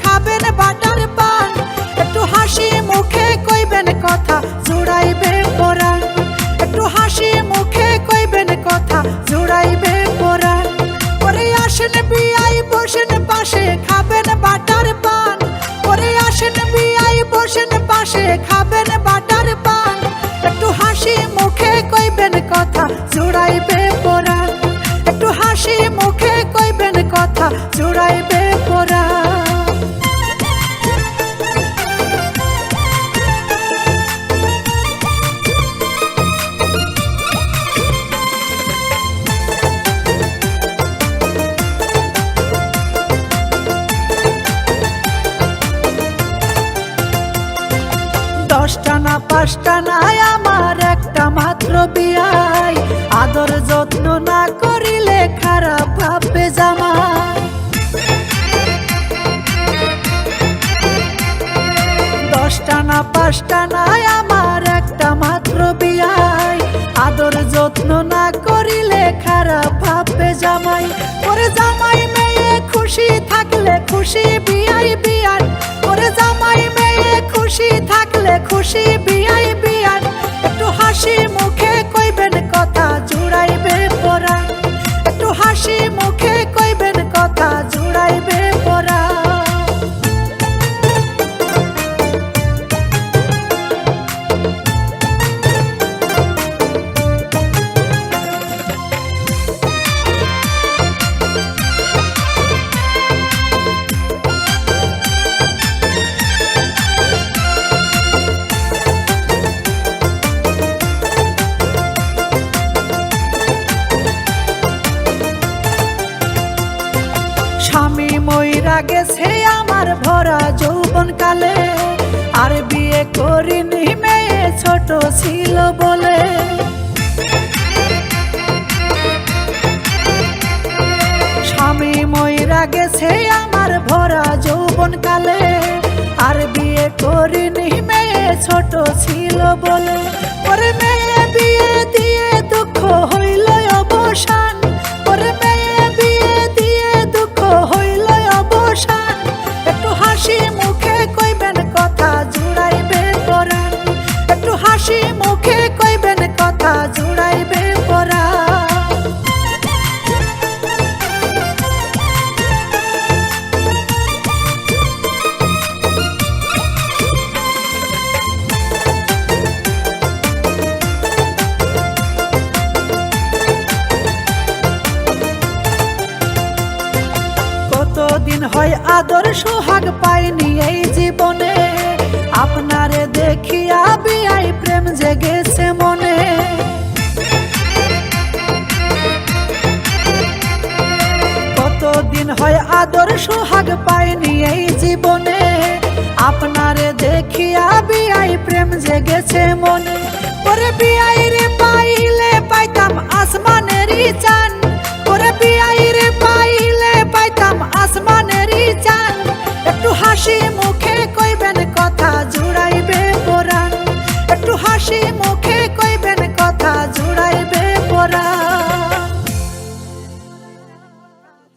খাবেন বাটার পান, একটু হাসি মুখে কইবেন কথা জুড়াইবে পরাণ, একটু হাসি মুখে কইবেন কথা জুড়াইবে পরাণ। ওরে আসেন বিয়াই বসেন পাশে খাবেন বাটার পান, ওরে আসেন বিয়াই বসেন পাশে খাবেন বাটার পান, একটু হাসি মুখে কইবেন কথা জুড়াইবে পরাণ, একটু হাসি মুখে কইবেন কথা জুড়াইবে পরাণ। দশটা না পাঁচটা নাই আমার একটা মাত্র বিয়াই, আদর যত্ন না করিলে খারাপ ভাববে জামাই। দশটা না পাঁচটা নাই আমার একটা মাত্র বিয়াই, আদর যত্ন না করিলে খারাপ ভাববে জামাই। ওরে জামাই মেয়ে খুশি থাকলে খুশি বিয়াই বিয়ান, ওরে জামাই মেয়ে খুশি থাকলে খুশি বিয়াই বিয়ান, একটু হাসি মুখে কইবেন কথা জুড়াইবে পরাণ, একটু হাসি মুখে কইবেন কথা জুড়াইবে পরাণ। স্বামী মইরা গেছে আমার ভরা যৌবন কালে, আর বিয়ে করিনি মেয়ে ছোট ছিল বলে। স্বামী মইরা গেছে আমার ভরা যৌবন কালে, আর বিয়ে করিনি মেয়ে ছোট ছিল বলে। ওরে মেয়ে বিয়ে দিয়ে দুঃখ হইল অবসান, ওরে মেয়ে বিয়ে দিয়ে দুঃখ হইল অবসান, একটু হাসি মুখে কইবেন কথা জুড়াইবে পরাণ, একটু হাসি মুখে কইবেন কথা জুড়াইবে পরাণ। কতদিন হয় আদর সোহাগ পাইনি এই জীবনে, আপনারে দেখিয়া বিয়াই প্রেম জেগেছে মনে। কতদিন হয় আদর সোহাগ পাইনি এই জীবনে, আপনারে দেখিয়া বিয়াই প্রেম জেগেছে মনে। ওরে বিয়াই রে পাইলে পাইতাম আসমানেরই চান, ওরে বিয়াই রে পাইলে পাইতাম আসমানেরই চান, একটু হাসি মুখে কইবেন কথা জুড়াইবে পরাণ, একটু হাসি মুখে কইবেন কথা জুড়াইবে পরাণ।